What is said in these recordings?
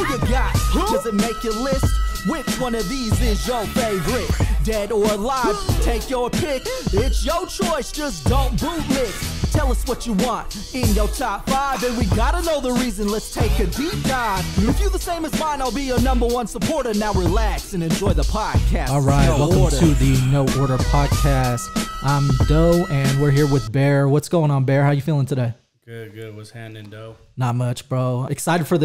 you got? Does it make your list? Which one of these is your favorite? Dead or alive? Take your pick. It's your choice, just don't bootlick. Tell us what you want in your top 5, and we gotta know the reason. Let's take a deep dive. If you the same as mine, I'll be your #1 supporter. Now relax and enjoy the podcast. All right, welcome to the No Order Podcast. I'm Doe, and we're here with Bear. What's going on, Bear? How you feeling today? Good. What's happening, Doe? Not much, bro. Excited for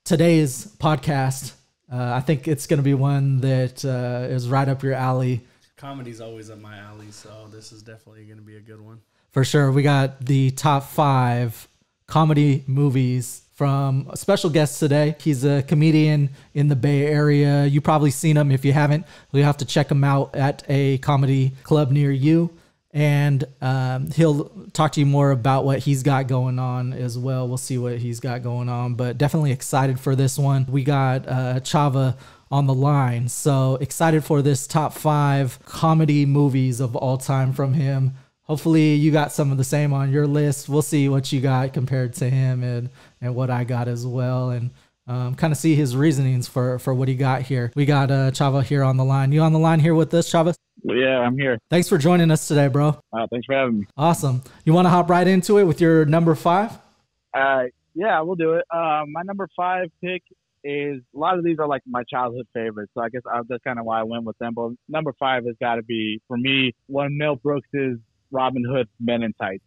today's podcast. I think it's going to be one that is right up your alley. Comedy's always up my alley, so this is definitely going to be a good one. For sure. We got the top 5 comedy movies from a special guest today. He's a comedian in the Bay Area. You've probably seen him. If you haven't, you'll have to check him out at a comedy club near you. And he'll talk to you more about what he's got going on as well. We'll see what he's got going on, but definitely excited for this one. We got Chava on the line. So excited for this top 5 comedy movies of all time from him. Hopefully you got some of the same on your list. We'll see what you got compared to him and what I got as well. And kind of see his reasonings for what he got here. We got Chava here on the line. You on the line here with us, Chava? Yeah, I'm here. Thanks for joining us today, bro. Thanks for having me. Awesome. You want to hop right into it with your number 5? Yeah, we'll do it. My number 5 pick is, a lot of these are like my childhood favorites, so I guess that's kind of why I went with them. But number 5 has got to be, for me, one of Mel Brooks' Robin Hood Men in Tights.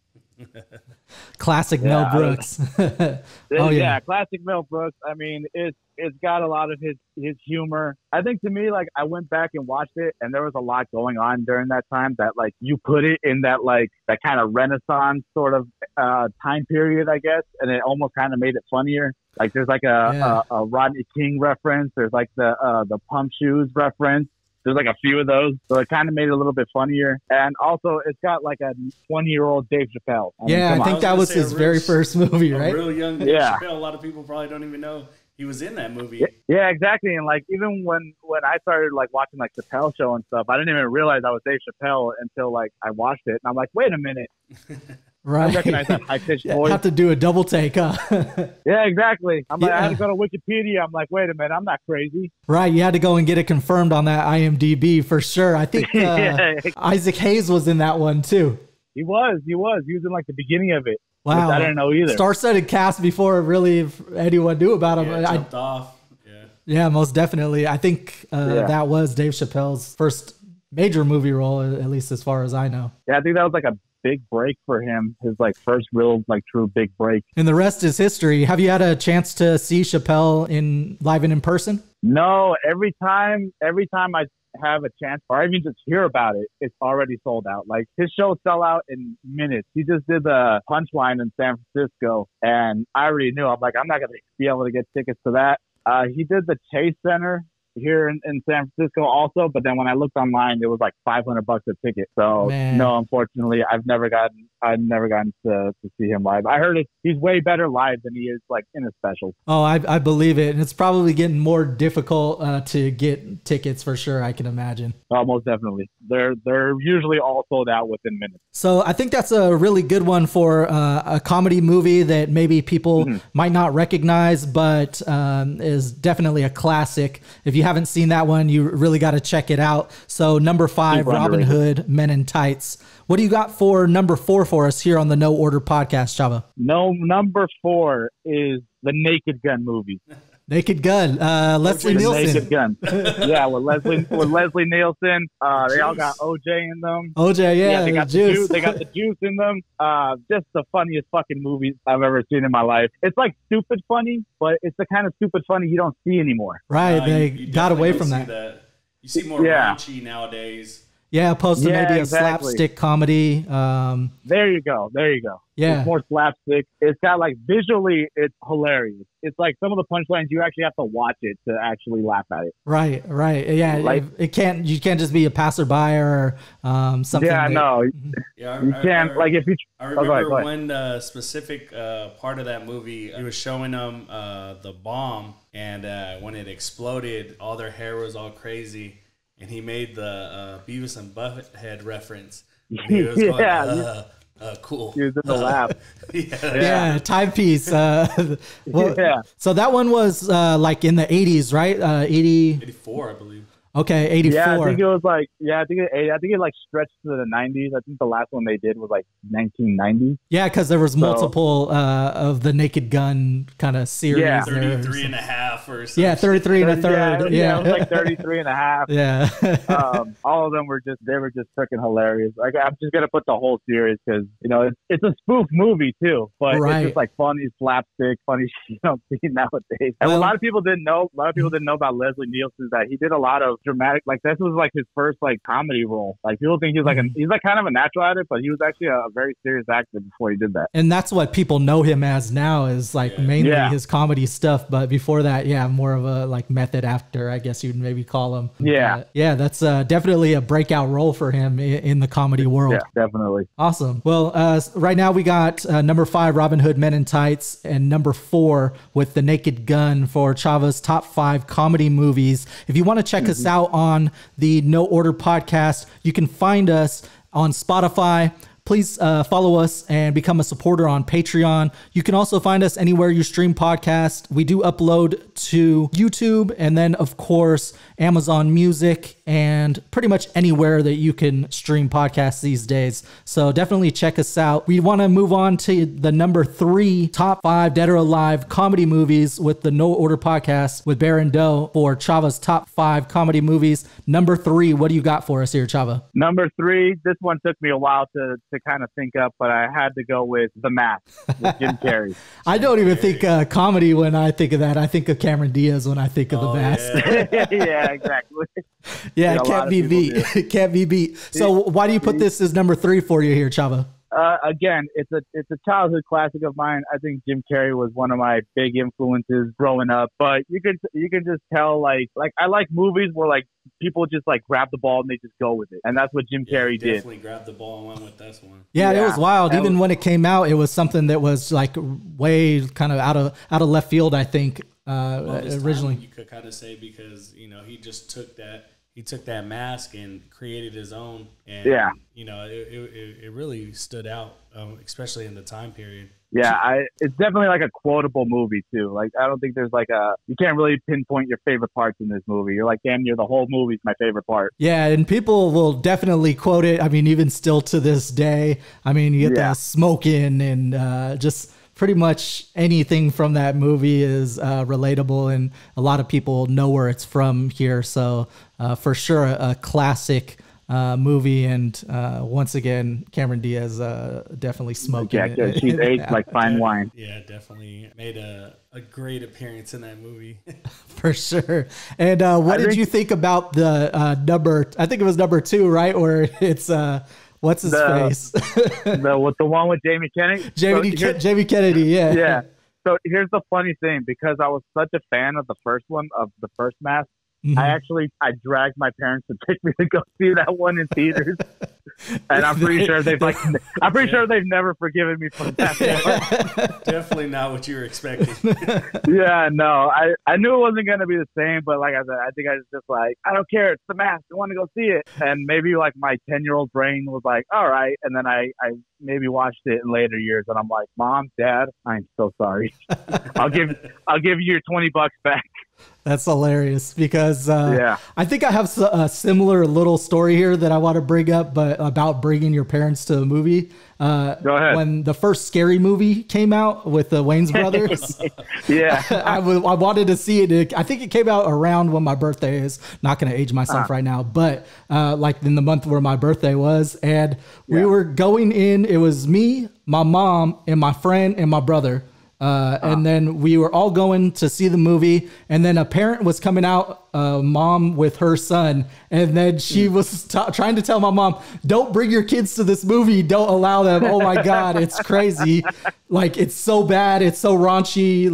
Classic Mel Brooks. Oh yeah, classic Mel Brooks. I mean, it's got a lot of his humor. I think, to me, like, I went back and watched it, and there was a lot going on during that time that, like, you put it in that, like, that kind of Renaissance sort of time period, I guess, and it almost kind of made it funnier. Like, there's like a Rodney King reference. There's like the pump shoes reference. There's like a few of those, so it kind of made it a little bit funnier. And also, it's got like a 20-year-old Dave Chappelle. I think that was his very first movie, right? A real young Dave Chappelle. A lot of people probably don't even know he was in that movie. Yeah, exactly. And like, even when I started like watching like Chappelle Show and stuff, I didn't even realize I was Dave Chappelle until like I watched it, and I'm like, wait a minute. Right. I recognize that high-pitched voice. Have to do a double take, huh? Yeah, exactly. I'm like, I had to go to Wikipedia. I'm like, wait a minute, I'm not crazy. Right, you had to go and get it confirmed on that IMDb for sure. I think Isaac Hayes was in that one too. He was in like the beginning of it. Wow, I didn't know either. Star-studded kast before really anyone knew about him. Yeah, jumped off. Yeah, most definitely. I think that was Dave Chappelle's first major movie role, at least as far as I know. Yeah, I think that was like a big break for him, his like first real like true big break. And the rest is history. Have you had a chance to see Chappelle live and in person? No, every time I have a chance, or even just hear about it, it's already sold out. Like, his shows sell out in minutes. He just did the Punchline in San Francisco, and I already knew, I'm like, I'm not gonna be able to get tickets to that. He did the Chase Center here in San Francisco also, but then when I looked online, it was like $500 a ticket. So no, unfortunately, I've never gotten to see him live. I heard he's way better live than he is like in a special. Oh, I believe it, and it's probably getting more difficult to get tickets for sure. I can imagine. Oh, most definitely. They're usually all sold out within minutes. So I think that's a really good one for a comedy movie that maybe people might not recognize, but is definitely a classic. If you haven't seen that one, you really got to check it out. So number 5, Robin Hood Men in Tights. What do you got for number 4 for us here on the No Order Podcast, Chava? Number 4 is the Naked Gun movie. Naked Gun, Leslie Nielsen. Naked Gun. Yeah, with Leslie Nielsen. They all got OJ in them. OJ, yeah, they got the juice. They got the juice in them. Just the funniest fucking movies I've ever seen in my life. It's like stupid funny, but it's the kind of stupid funny you don't see anymore. Right, they got away from that. You see more raunchy nowadays. Yeah, opposed to maybe a slapstick comedy. There you go. Yeah. It's more slapstick. It's got like, visually, it's hilarious. It's like some of the punchlines, you actually have to watch it to actually laugh at it. Right. Yeah, like, you can't just be a passerby or something. Yeah, no. Yeah, you can't. Like, if you. I remember one specific part of that movie. He was showing them the bomb, and when it exploded, all their hair was all crazy. And he made the Beavis and Butthead reference. He was going, Cool. He was in the lab. Yeah, timepiece. Yeah. So that one was like in the 80s, right? 84, I believe. Okay, 84. Yeah, I think it was like, I think it like stretched to the 90s. I think the last one they did was like 1990. Yeah, because there was multiple of the Naked Gun kind of series. Yeah, 33 and a half or something. Yeah, 33 and a third. Yeah, it was like 33 and a half. Yeah. All of them were just freaking hilarious. Like, I'm just going to put the whole series because, you know, it's a spoof movie too, but it's just like funny slapstick, funny shit you don't see nowadays. And a lot of people didn't know about Leslie Nielsen, that he did a lot of dramatic, like this was like his first like comedy role. Like people think he's like kind of a natural at it, but he was actually a very serious actor before he did that. And that's what people know him as now, is like mainly his comedy stuff. But before that, more of a like method actor, I guess you'd maybe call him. Yeah. That's definitely a breakout role for him in the comedy world. Yeah, definitely. Awesome. Well, right now we got number 5, Robin Hood Men in Tights, and number 4 with The Naked Gun for Chava's top 5 comedy movies. If you want to check us out on the No Order podcast, you can find us on Spotify. Please follow us and become a supporter on Patreon. You can also find us anywhere you stream podcasts. We do upload to YouTube and then, of course, Amazon Music and pretty much anywhere that you can stream podcasts these days. So definitely check us out. We want to move on to the number 3 top 5 dead or alive comedy movies with the No Order podcast with Bear and Doe for Chava's top 5 comedy movies. Number 3, what do you got for us here, Chava? Number 3, this one took me a while to kind of think up, but I had to go with The Mask with Jim Carrey. I don't even think comedy when I think of that. I think of Cameron Diaz when I think of The Mask. Yeah, exactly. Yeah, it can't be beat. It can't be beat. So why do you put this as number 3 for you here, Chava? Again, it's a childhood classic of mine. I think Jim Carrey was one of my big influences growing up. But you can just tell like I like movies where like people just like grab the ball and they just go with it, and that's what Jim Carrey did. Definitely grabbed the ball and went with this one. Yeah, it was wild. Even when it came out, it was something that was like way kind of out of left field, I think. Originally, you could kind of say, because you know he just took that. He took that mask and created his own, and you know it really stood out, especially in the time period. Yeah, it's definitely like a quotable movie too. Like I don't think there's like you can't really pinpoint your favorite parts in this movie. You're like, damn near the whole movie's my favorite part. Yeah, and people will definitely quote it. I mean, even still to this day. I mean, you get the smoking and just. Pretty much anything from that movie is relatable, and a lot of people know where it's from here. So for sure, a classic movie. And once again, Cameron Diaz definitely smoking. Yeah, she's aged like fine wine. Yeah, definitely made a great appearance in that movie. For sure. And what did you think about the number? I think it was number 2, right? Where it's what's his face? the one with Jamie Kennedy? Jamie Kennedy, yeah. Yeah. So here's the funny thing, because I was such a fan of the first one, of the first Mask, I dragged my parents to take me to go see that one in theaters, and I'm pretty sure they've never forgiven me for that. Definitely not what you were expecting. Yeah, no, I knew it wasn't gonna be the same, but like I said, I think I was just like, I don't care, it's The Mask, I want to go see it, and maybe like my 10-year-old brain was like, all right, and then I maybe watched it in later years, and I'm like, Mom, Dad, I'm so sorry. I'll give you your $20 back. That's hilarious, because I think I have a similar little story here that I want to bring up, but about bringing your parents to a movie. Go ahead. When the first Scary Movie came out with the Wayans brothers, I wanted to see it. I think it came out around when my birthday is. Not going to age myself right now, but like in the month where my birthday was, and we were going in. It was me, my mom, and my friend and my brother. And then we were all going to see the movie, and then a parent was coming out, mom with her son, and then she was trying to tell my mom, don't bring your kids to this movie, don't allow them. Oh my God, it's crazy. Like, it's so bad, it's so raunchy,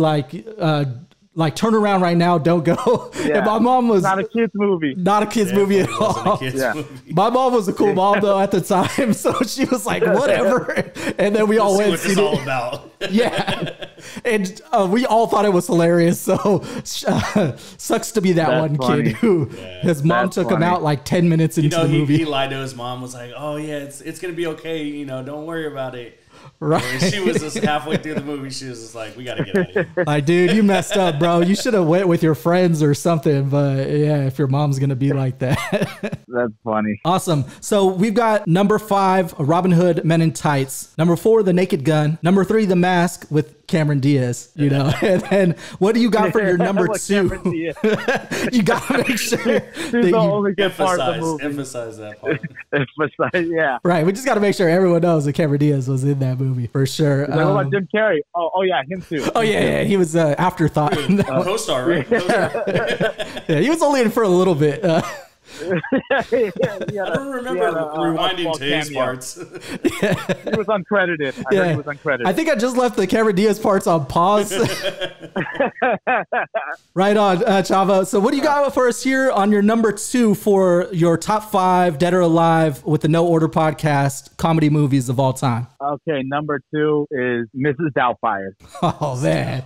like turn around right now, don't go. Yeah. And my mom was not a kid's movie. Not a kid's movie at all. Movie. My mom was a cool mom though at the time, so she was like, whatever. And then we all went. What it's all about. Yeah. And we all thought it was hilarious. So sucks to be that one kid who his mom took him out like 10 minutes into the movie. He lied to his mom, was like, oh yeah, it's going to be okay. Don't worry about it. Right. And she was just halfway through the movie. She was just like, we got to get out of here. Like, dude, you messed up, bro. You should have went with your friends or something. But yeah, if your mom's going to be like that. That's funny. Awesome. So we've got number 5, Robin Hood, Men in Tights. Number 4, The Naked Gun. Number 3, The Mask with Cameron Diaz, And then what do you got for your number 2? You got to make sure that the only good part of the movie. Emphasize that part. Yeah. Right. We just got to make sure everyone knows that Cameron Diaz was in that movie for sure. What about Jim Carrey? Oh yeah, him too. Oh yeah. He was afterthought. Co-star, right? Yeah, he was only in for a little bit. I don't remember rewinding to his parts. He was uncredited. I heard he was uncredited. I think I just left the Cameron Diaz parts on pause. Right on, Chava. So what do you got for us here on your number 2 for your top 5 Dead or Alive with the No Order podcast comedy movies of all time? Okay, number 2 is Mrs. Doubtfire. Oh, man.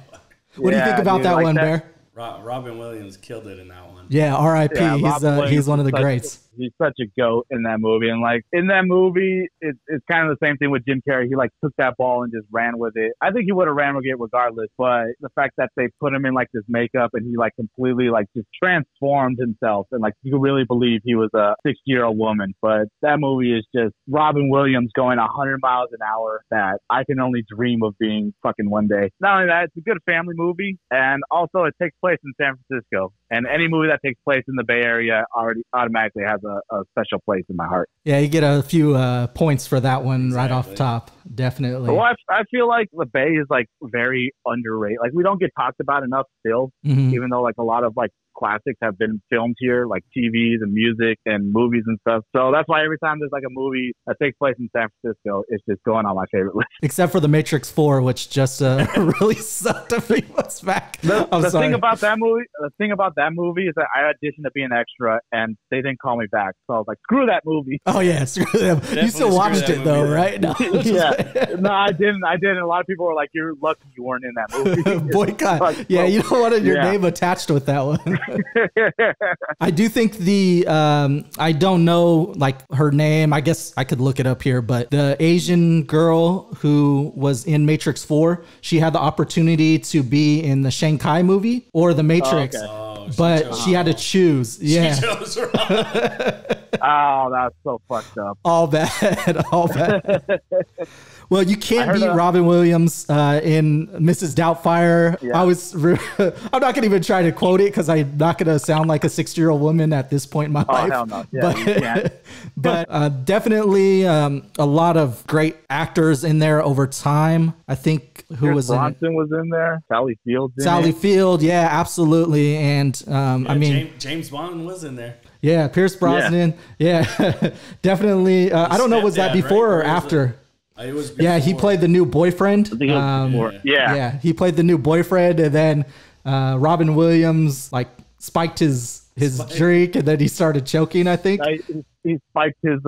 What do you think about that one, Bear? Robin Williams killed it in that one. Yeah, R.I.P. Yeah, he's one of the greats. He's such a goat in that movie. And like in that movie, it's kind of the same thing with Jim Carrey. He like took that ball and just ran with it. I think he would have ran with it regardless. But the fact that they put him in like this makeup and he like completely like just transformed himself and like you could really believe he was a 60-year-old woman. But that movie is just Robin Williams going 100 miles an hour that I can only dream of being fucking one day. Not only that, it's a good family movie. And also it takes place in San Francisco. And any movie that takes place in the Bay Area already automatically has a special place in my heart. Yeah, you get a few points for that one right off top. Definitely. Well, I feel like the Bay is like very underrated. Like we don't get talked about enough still, even though like a lot of like classics have been filmed here, like TVs and music and movies and stuff. So that's why every time there's like a movie that takes place in San Francisco, it's just going on my favorite list. Except for The Matrix 4, which just really sucked a few months back. The thing about that movie is that I auditioned to be an extra and they didn't call me back. So I was like, screw that movie. Oh yeah, screw them. You still watched it though, right? No, no, I didn't. A lot of people were like, you're lucky you weren't in that movie. Boycott. Like, yeah, you don't want your name attached with that one. I do think I don't know like her name. I guess I could look it up here, but the Asian girl who was in Matrix 4, she had the opportunity to be in the Shanghai movie or the Matrix. Oh, okay. But she had to choose. Yeah. She chose wrong. Oh, that's so fucked up. All bad. All bad. Well, you can't beat Robin Williams in Mrs. Doubtfire. Yeah. I'm not going to even try to quote it because I'm not going to sound like a 60-year-old woman at this point in my life. Hell no. Yeah, but definitely a lot of great actors in there over time. I think Bronson was in there. Sally Field. Yeah, absolutely. And James Bond was in there. Yeah, Pierce Brosnan. Yeah, definitely. I don't know, was that before or after? It was before. Yeah, he played the new boyfriend. Yeah, he played the new boyfriend, and then Robin Williams like spiked his drink, and then he started choking. I think he spiked his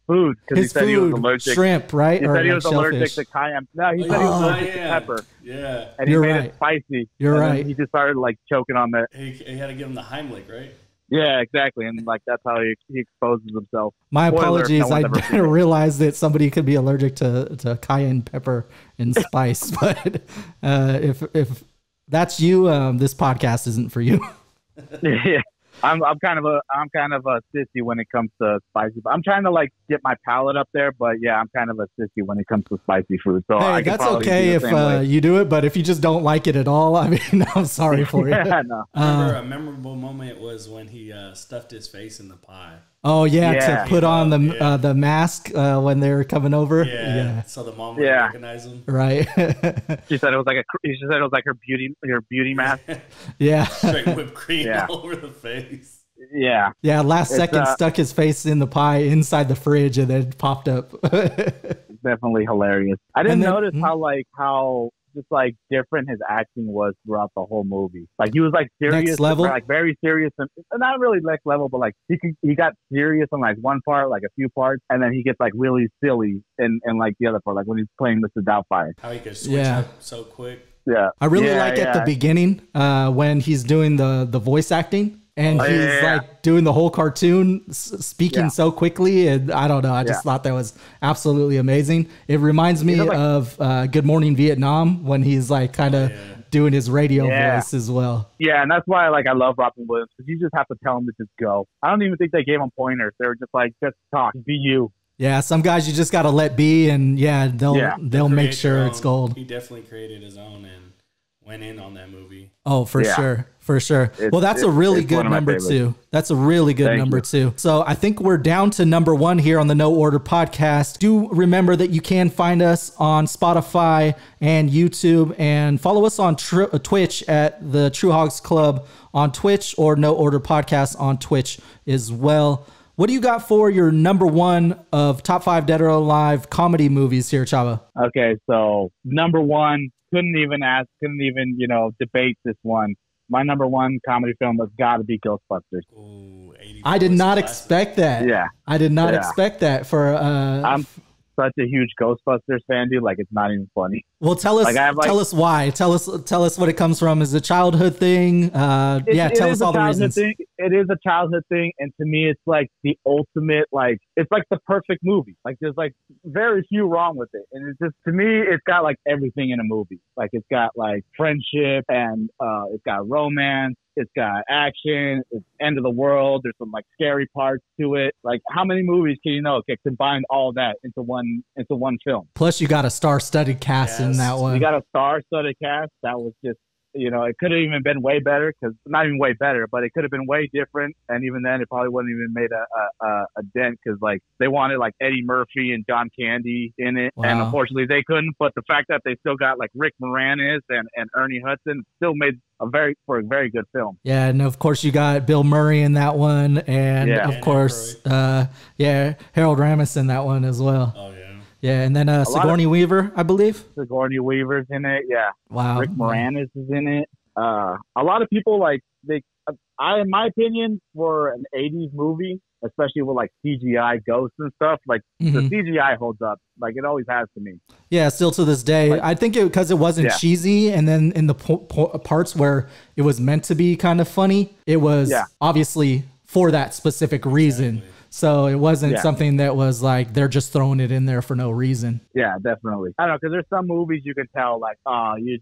food because he said he was allergic shrimp, right? He said he was allergic to cayenne. No, he said he was allergic to pepper. Yeah, and he made it spicy. You're right. He just started like choking on that. He had to give him the Heimlich, right? Yeah, exactly, and like that's how he exposes himself. My apologies, I didn't realize that somebody could be allergic to cayenne pepper and spice. But if that's you, this podcast isn't for you. Yeah. I'm kind of a sissy when it comes to spicy. I'm trying to like get my palate up there, but yeah, I'm kind of a sissy when it comes to spicy food. So hey, that's okay if you do it, but if you just don't like it at all, I mean, I'm sorry for you. Yeah, no. A memorable moment was when he stuffed his face in the pie. Oh yeah, to put on the mask when they were coming over. Yeah. So the mom would recognize him. Right. She said it was like her beauty mask. Yeah. Straight whipped cream all over the face. Yeah. Yeah. Last second, stuck his face in the pie inside the fridge and then popped up. It's definitely hilarious. I didn't notice how just like different his acting was throughout the whole movie. Like he was like serious, next level, like very serious, and not really next level, but like he got serious on like one part, like a few parts, and then he gets like really silly in like the other part, like when he's playing Mr. Doubtfire. How he could switch up so quick. Yeah, I really like at the beginning when he's doing the voice acting. And he's like doing the whole cartoon, speaking so quickly. And I don't know. I just thought that was absolutely amazing. It reminds me of Good Morning Vietnam when he's like kind of doing his radio voice as well. Yeah, and that's why like I love Robin Williams, because you just have to tell him to just go. I don't even think they gave him pointers. They were just like, just talk, be you. Yeah, some guys you just got to let be, and they'll make sure it's gold. He definitely created his own and went in on that movie. Oh, for sure. For sure. Well, that's a really good number 2. That's a really good number 2. So I think we're down to number 1 here on the No Order podcast. Do remember that you can find us on Spotify and YouTube, and follow us on Twitch at the True Hogs Club on Twitch, or No Order Podcast on Twitch as well. What do you got for your number 1 of top 5 Dead or Alive comedy movies here, Chava? Okay, so number 1, couldn't even debate this one. My number 1 comedy film has got to be Ghostbusters. Ooh, I did not expect that. Yeah. I did not expect that for I'm such a huge Ghostbusters fan, dude. Like, it's not even funny. Well, tell us tell us why. Tell us what it comes from. Is it a childhood thing? Tell us all the reasons. It is a childhood thing, and to me, it's like the ultimate, like, it's like the perfect movie. Like, there's like very few wrong with it, and it's just, to me, it's got like everything in a movie. Like, it's got like friendship, and it's got romance. It's got action. It's end of the world. There's some like scary parts to it. Like, how many movies can combine all that into one film? Plus, you got a star-studded cast in that one. You got a star-studded cast. That was just, it could have even been way better, because not even way better, but it could have been way different. And even then, it probably wouldn't even made a dent, because like they wanted like Eddie Murphy and John Candy in it, and unfortunately they couldn't. But the fact that they still got like Rick Moranis and Ernie Hudson still made a very good film. Yeah, and of course you got Bill Murray in that one, and of course, Harold Ramis in that one as well. Oh yeah. Yeah, and then Sigourney Weaver, I believe. Sigourney Weaver's in it. Yeah. Wow. Rick Moranis is in it. A lot of people in my opinion, for an 80s movie, especially with like CGI ghosts and stuff, like the CGI holds up. Like, it always has to me. Yeah, still to this day. Like, I think because it wasn't cheesy, and then in the parts where it was meant to be kind of funny, it was obviously for that specific reason. Exactly. So it wasn't something that was like they're just throwing it in there for no reason. Yeah, definitely. I don't know, because there's some movies you can tell like, you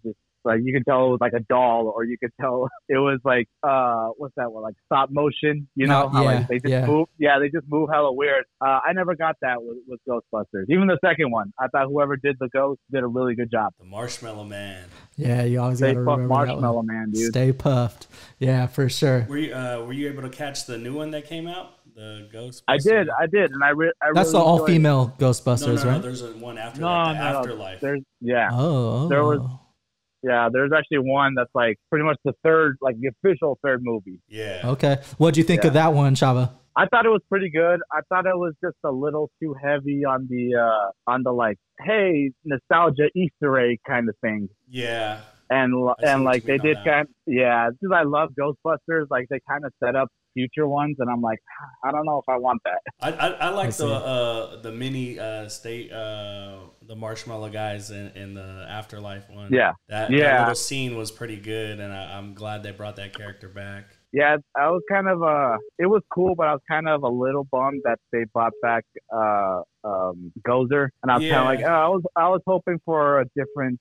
can tell it was like a doll, or you could tell it was like, what's that one? Like stop motion, they just move. Yeah, they just move hella weird. I never got that with Ghostbusters. Even the second one, I thought whoever did the ghost did a really good job. The Marshmallow Man. Yeah, you always got to remember Marshmallow Man, dude. Stay puffed. Yeah, for sure. Were you able to catch the new one that came out? The Ghostbusters? I did, and I That's the all-female Ghostbusters, right? No, there's one after that, Afterlife. There's there's actually one that's like pretty much the third, like the official third movie. Yeah. Okay. What'd you think of that one, Chava? I thought it was pretty good. I thought it was just a little too heavy on the like, hey, nostalgia Easter egg kind of thing. Yeah. And like they did because I love Ghostbusters, like they kind of set up future ones, and I'm like, I don't know if I want that. I like the mini the marshmallow guys in the Afterlife one. That little scene was pretty good, and I'm glad they brought that character back. Yeah, I was kind of it was cool, but I was kind of a little bummed that they brought back Gozer, and I was kind of like, I was hoping for a different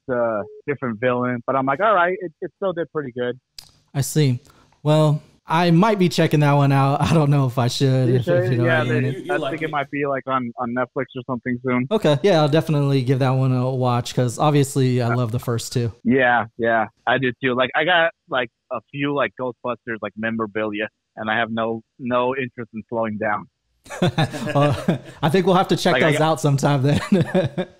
villain, but I'm like, all right, it still did pretty good. I see. Well, I might be checking that one out. I don't know if I should. I think it might be like on Netflix or something soon. Okay, yeah, I'll definitely give that one a watch, because obviously I love the first two. Yeah, I did too. Like, I got like a few like Ghostbusters like memorabilia, and I have no interest in slowing down. Well, I think we'll have to check those out sometime then.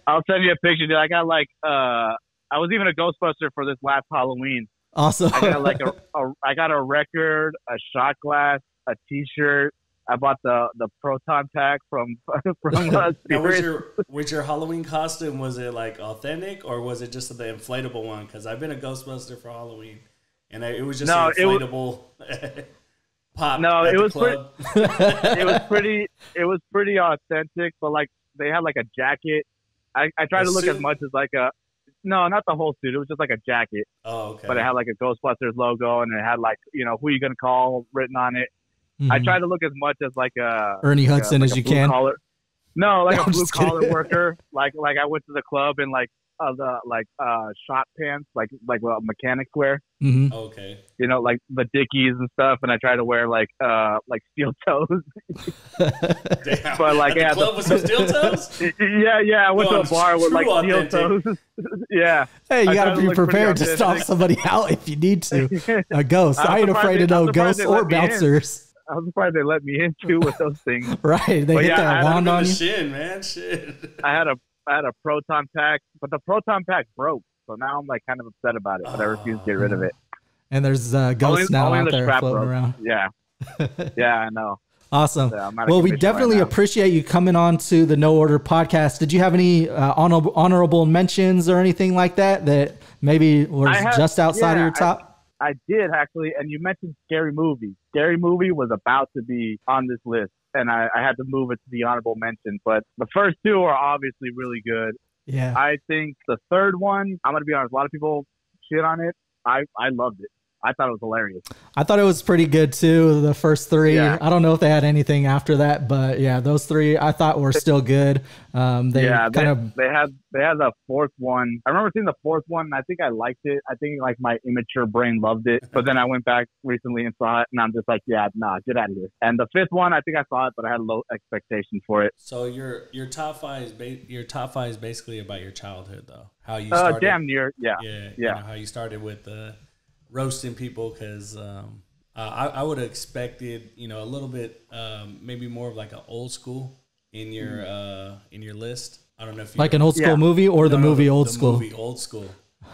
I'll send you a picture, dude. I got like I was even a Ghostbuster for this last Halloween. Awesome. I got like I got a record, a shot glass, a T-shirt, I bought the proton pack from was your Halloween costume, was it like authentic or was it just the inflatable one? Because I've been a Ghostbuster for Halloween, and it was just an inflatable pop. No, at it the was club. It was pretty authentic, but like they had like a jacket. I tried to look as much as like a no, not the whole suit. It was just like a jacket. Oh, okay. But it had like a Ghostbusters logo, and it had like who you gonna call written on it. Mm-hmm. I tried to look as much as like a Ernie Hudson as you can. No, like a blue collar worker. Like I went to the club in like shot pants, like what mechanics wear. Mm-hmm. Okay. Like the Dickies and stuff, and I try to wear like steel toes. Damn. But like the club with some steel toes? Yeah. I went to a bar with like steel toes. Yeah. Hey, you gotta be prepared to stomp somebody out if you need to. A ghost. I ain't afraid of no ghosts or bouncers. I was surprised they let me in too with those things. Right. They hit that wand on you. Shin, man. Shit. I had a proton pack, but the proton pack broke. So now I'm like kind of upset about it, but I refuse to get rid of it. And there's ghosts now out there floating around. Yeah. Yeah, I know. Awesome. So well, we definitely appreciate you coming on to the No Order podcast. Did you have any honorable mentions or anything like that maybe was just outside of your top? I did actually, and you mentioned Scary Movie. Scary Movie was about to be on this list, and I had to move it to the honorable mention. But the first two are obviously really good. Yeah. I think the third one, I'm going to be honest, a lot of people shit on it. I loved it. I thought it was hilarious. I thought it was pretty good too. The first three, yeah. I don't know if they had anything after that, but yeah, those three I thought were still good. They had the fourth one. I remember seeing the fourth one, and I think I liked it. I think like my immature brain loved it, but then I went back recently and saw it, and I'm just like, yeah, nah, get out of here. And the fifth one, I think I saw it, but I had low expectations for it. So your top five is basically about your childhood, though. How you started? Damn near, yeah. How you started with roasting people, because I would have expected a little bit maybe more of like an old school in your list. I don't know if you like an old school movie or the movie Old School. Movie Old School.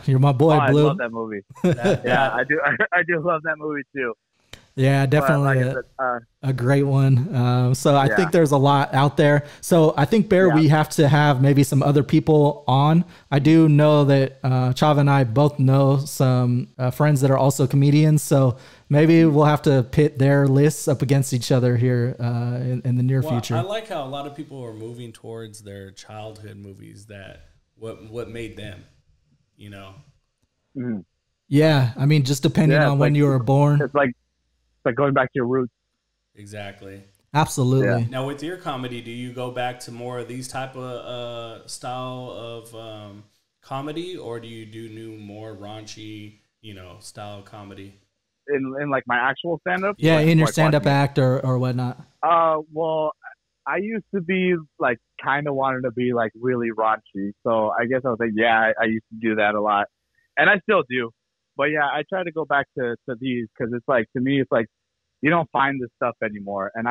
You're my boy, Blue. I love that movie. Yeah, I do. I do love that movie too. Yeah, definitely a great one. So I think there's a lot out there. So I think, Bear, we have to have maybe some other people on. I do know that Chava and I both know some friends that are also comedians. So maybe we'll have to pit their lists up against each other here in the near future. I like how a lot of people are moving towards their childhood movies, what made them, Mm-hmm. Yeah, I mean, just depending on when you were born. It's like going back to your roots. Exactly. Absolutely. Yeah. Now, with your comedy, do you go back to more of these type of style of comedy, or do you do more raunchy, style of comedy? In like my actual stand-up? Yeah, in your stand-up act or whatnot. Well, I used to be like kind of wanted to be like really raunchy. So I guess I was like, yeah, I used to do that a lot. And I still do. But yeah, I try to go back to these because it's like, to me, it's like you don't find this stuff anymore. And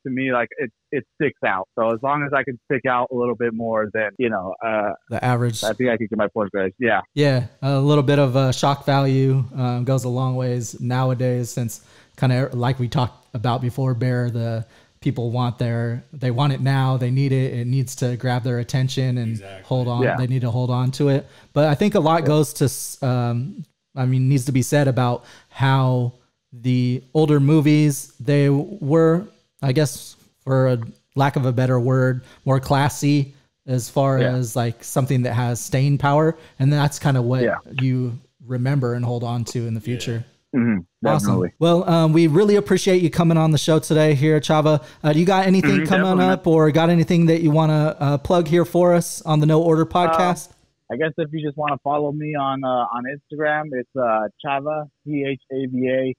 to me, like it sticks out. So as long as I can stick out a little bit more than, the average, I think I can get my point across. Yeah. Yeah. A little bit of shock value goes a long ways nowadays, since kind of like we talked about before, Bear, the people they want it now. They need it. It needs to grab their attention and hold on. Yeah. They need to hold on to it. But I think a lot goes to, needs to be said about how the older movies, they were, I guess, for a lack of a better word, more classy as far as like something that has staying power. And that's kind of what you remember and hold on to in the future. Yeah. Mm-hmm. Awesome. Well, we really appreciate you coming on the show today here, Chava. Do you got anything coming up, or got anything that you want to plug here for us on the No Order podcast? I guess if you just want to follow me on Instagram, it's Chava, CHAVA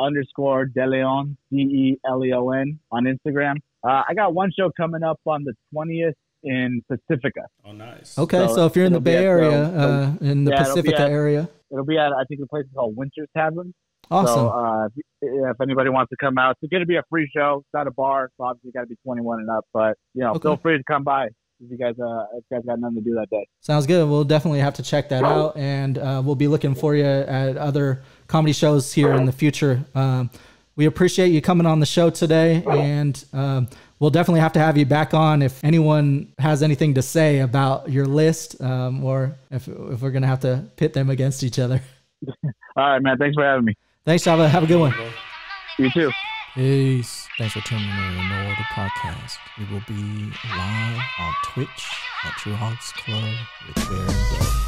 _DeLeon, DELEON on Instagram. I got one show coming up on the 20th in Pacifica. Oh, nice. Okay, so if you're in the Bay Area, in the Pacifica area. It'll be at, I think, the place is called Winter's Tavern. Awesome. So if anybody wants to come out, it's going to be a free show. It's not a bar, so obviously you got to be 21 and up. But, feel free to come by. If you guys got nothing to do that day. Sounds good. We'll definitely have to check that out, and we'll be looking for you at other comedy shows here in the future. we appreciate you coming on the show today, and we'll definitely have to have you back on if anyone has anything to say about your list, or if we're going to have to pit them against each other. All right, man. Thanks for having me. Thanks, Chava. Have a good one. You too. Peace. Thanks for tuning in to the No Order Podcast. We will be live on Twitch at True Hogs Club with Bear and Doe.